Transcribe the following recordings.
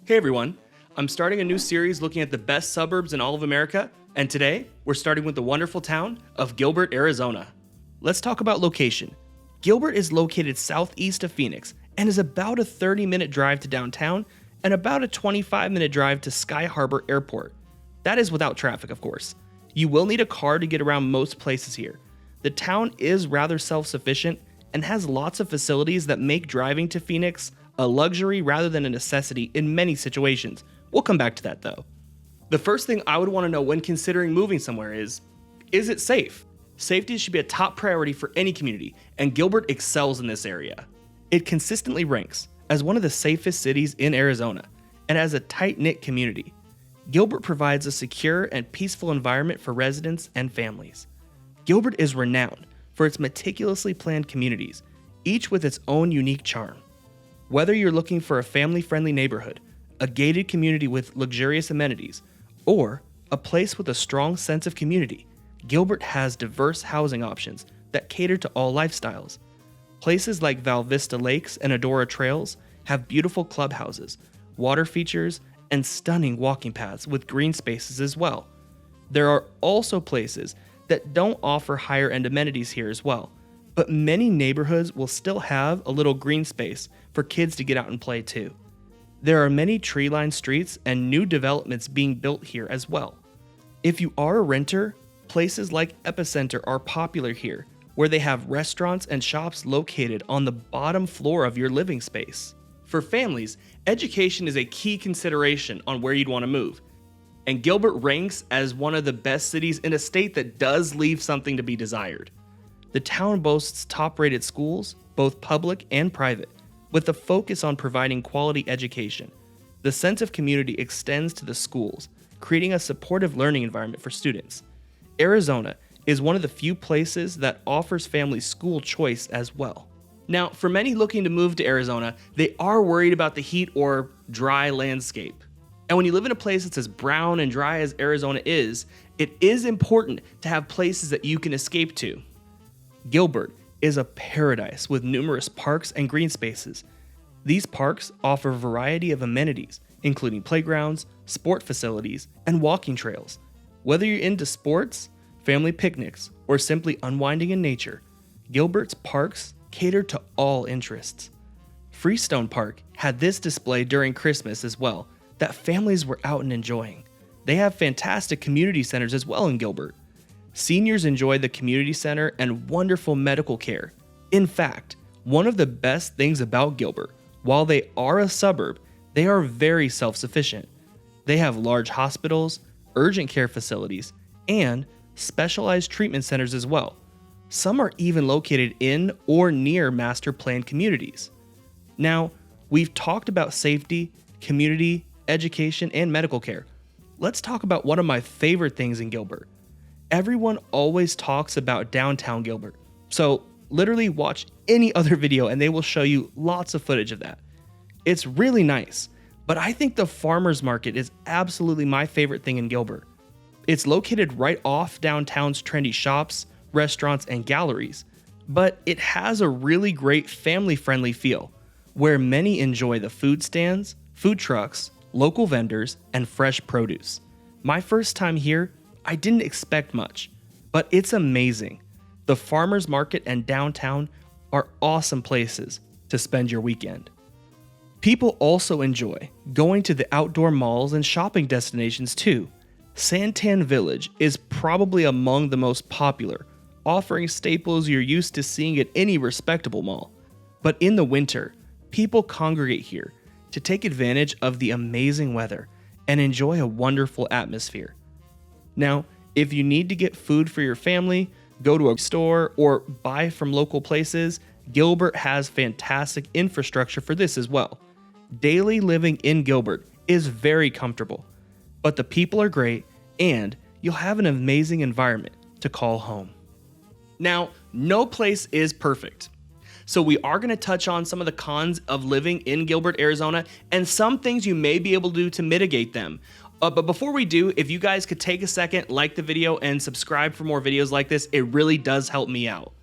Hey everyone, I'm starting a new series looking at the best suburbs in all of America, and today we're starting with the wonderful town of Gilbert, Arizona. Let's talk about location. Gilbert is located southeast of Phoenix and is about a 30-minute drive to downtown and about a 25-minute drive to Sky Harbor Airport. That is without traffic, of course. You will need a car to get around most places here. The town is rather self-sufficient and has lots of facilities that make driving to Phoenix a luxury rather than a necessity in many situations. We'll come back to that though. The first thing I would want to know when considering moving somewhere is it safe? Safety should be a top priority for any community, and Gilbert excels in this area. It consistently ranks as one of the safest cities in Arizona, and as a tight-knit community. Gilbert provides a secure and peaceful environment for residents and families. Gilbert is renowned for its meticulously planned communities, each with its own unique charm. Whether you're looking for a family-friendly neighborhood, a gated community with luxurious amenities, or a place with a strong sense of community, Gilbert has diverse housing options that cater to all lifestyles. Places like Val Vista Lakes and Adora Trails have beautiful clubhouses, water features, and stunning walking paths with green spaces as well. There are also places that don't offer higher-end amenities here as well, but many neighborhoods will still have a little green space for kids to get out and play too. There are many tree-lined streets and new developments being built here as well. If you are a renter, places like Epicenter are popular here, where they have restaurants and shops located on the bottom floor of your living space. For families, education is a key consideration on where you'd want to move, and Gilbert ranks as one of the best cities in a state that does leave something to be desired. The town boasts top-rated schools, both public and private, with a focus on providing quality education. The sense of community extends to the schools, creating a supportive learning environment for students. Arizona is one of the few places that offers families school choice as well. Now, for many looking to move to Arizona, they are worried about the heat or dry landscape. And when you live in a place that's as brown and dry as Arizona is, it is important to have places that you can escape to. Gilbert is a paradise with numerous parks and green spaces. These parks offer a variety of amenities, including playgrounds, sport facilities, and walking trails. Whether you're into sports, family picnics, or simply unwinding in nature, Gilbert's parks cater to all interests. Freestone Park had this display during Christmas as well that families were out and enjoying. They have fantastic community centers as well in Gilbert. Seniors enjoy the community center and wonderful medical care. In fact, one of the best things about Gilbert, while they are a suburb, they are very self-sufficient. They have large hospitals, urgent care facilities, and specialized treatment centers as well. Some are even located in or near master planned communities. Now, we've talked about safety, community, education, and medical care. Let's talk about one of my favorite things in Gilbert. Everyone always talks about downtown Gilbert, so literally watch any other video and they will show you lots of footage of that. It's really nice, but I think the farmers market is absolutely my favorite thing in Gilbert. It's located right off downtown's trendy shops, restaurants, and galleries, but it has a really great family-friendly feel, where many enjoy the food stands, food trucks, local vendors, and fresh produce. My first time here, I didn't expect much, but it's amazing. The farmers market and downtown are awesome places to spend your weekend. People also enjoy going to the outdoor malls and shopping destinations too. Santan Village is probably among the most popular, offering staples you're used to seeing at any respectable mall. But in the winter, people congregate here to take advantage of the amazing weather and enjoy a wonderful atmosphere. Now, if you need to get food for your family, go to a store, or buy from local places, Gilbert has fantastic infrastructure for this as well. Daily living in Gilbert is very comfortable, but the people are great and you'll have an amazing environment to call home. Now, no place is perfect. So we are going to touch on some of the cons of living in Gilbert, Arizona, and some things you may be able to do to mitigate them. But before we do, if you guys could take a second, like the video, and subscribe for more videos like this, it really does help me out.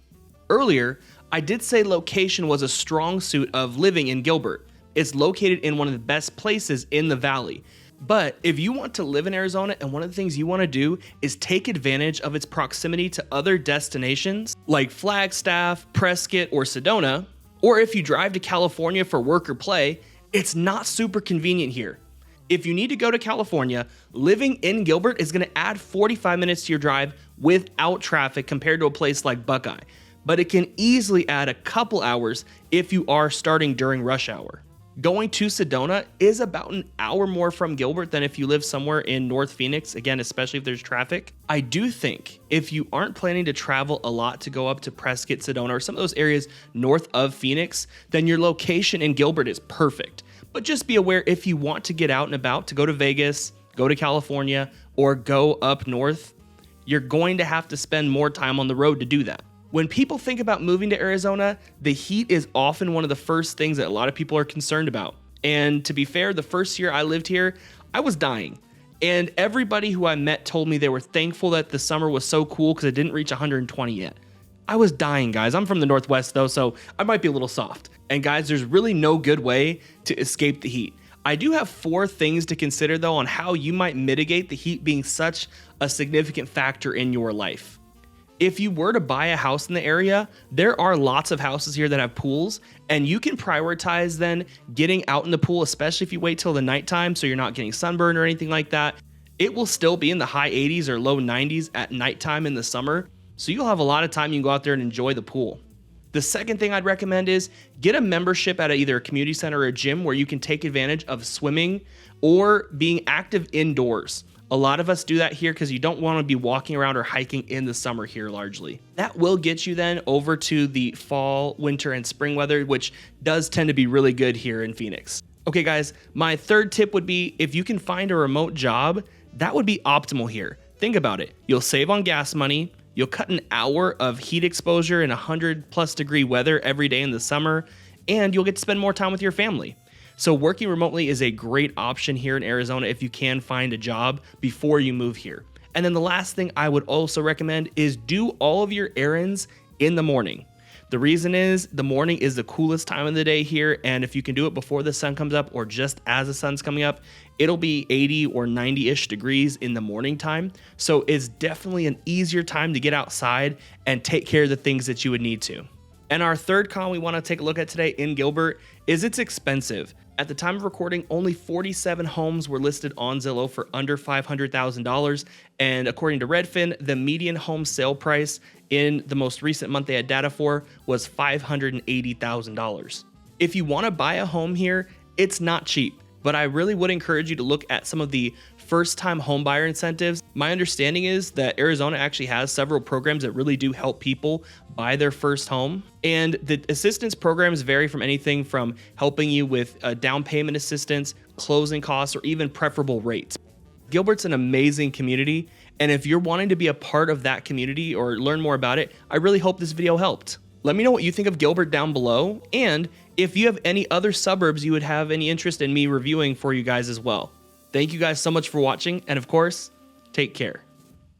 Earlier, I did say location was a strong suit of living in Gilbert, It's located in one of the best places in the valley. But if you want to live in Arizona and one of the things you want to do is take advantage of its proximity to other destinations like Flagstaff, Prescott, or Sedona, or if you drive to California for work or play, it's not super convenient here. If you need to go to California, living in Gilbert is going to add 45 minutes to your drive without traffic compared to a place like Buckeye, but it can easily add a couple hours if you are starting during rush hour. Going to Sedona is about an hour more from Gilbert than if you live somewhere in North Phoenix, again, especially if there's traffic. I do think if you aren't planning to travel a lot to go up to Prescott, Sedona, or some of those areas north of Phoenix, then your location in Gilbert is perfect. But just be aware, if you want to get out and about to go to Vegas, go to California, or go up north, you're going to have to spend more time on the road to do that. When people think about moving to Arizona, the heat is often one of the first things that a lot of people are concerned about. And to be fair, the first year I lived here, I was dying. And everybody who I met told me they were thankful that the summer was so cool because it didn't reach 120 yet. I was dying, guys. I'm from the Northwest though, so I might be a little soft. And guys, there's really no good way to escape the heat. I do have 4 things to consider though on how you might mitigate the heat being such a significant factor in your life. If you were to buy a house in the area, there are lots of houses here that have pools, and you can prioritize then getting out in the pool, especially if you wait till the nighttime so you're not getting sunburned or anything like that. It will still be in the high 80s or low 90s at nighttime in the summer, so you'll have a lot of time you can go out there and enjoy the pool. The second thing I'd recommend is get a membership at either a community center or a gym where you can take advantage of swimming or being active indoors. A lot of us do that here because you don't want to be walking around or hiking in the summer here largely. That will get you then over to the fall, winter, and spring weather, which does tend to be really good here in Phoenix. Okay, guys, my third tip would be if you can find a remote job, that would be optimal here. Think about it. You'll save on gas money. You'll cut an hour of heat exposure in 100+ degree weather every day in the summer, and you'll get to spend more time with your family. So working remotely is a great option here in Arizona if you can find a job before you move here. And then the last thing I would also recommend is do all of your errands in the morning. The reason is the morning is the coolest time of the day here, and if you can do it before the sun comes up or just as the sun's coming up, it'll be 80 or 90-ish degrees in the morning time. So it's definitely an easier time to get outside and take care of the things that you would need to. And our third con we want to take a look at today in Gilbert is it's expensive. At the time of recording, only 47 homes were listed on Zillow for under $500,000. And according to Redfin, the median home sale price in the most recent month they had data for was $580,000. If you want to buy a home here, it's not cheap, but I really would encourage you to look at some of the first-time homebuyer incentives. My understanding is that Arizona actually has several programs that really do help people buy their first home. And the assistance programs vary from anything from helping you with down payment assistance, closing costs, or even preferable rates. Gilbert's an amazing community, and if you're wanting to be a part of that community or learn more about it, I really hope this video helped. Let me know what you think of Gilbert down below, and if you have any other suburbs you would have any interest in me reviewing for you guys as well. Thank you guys so much for watching, and of course, take care.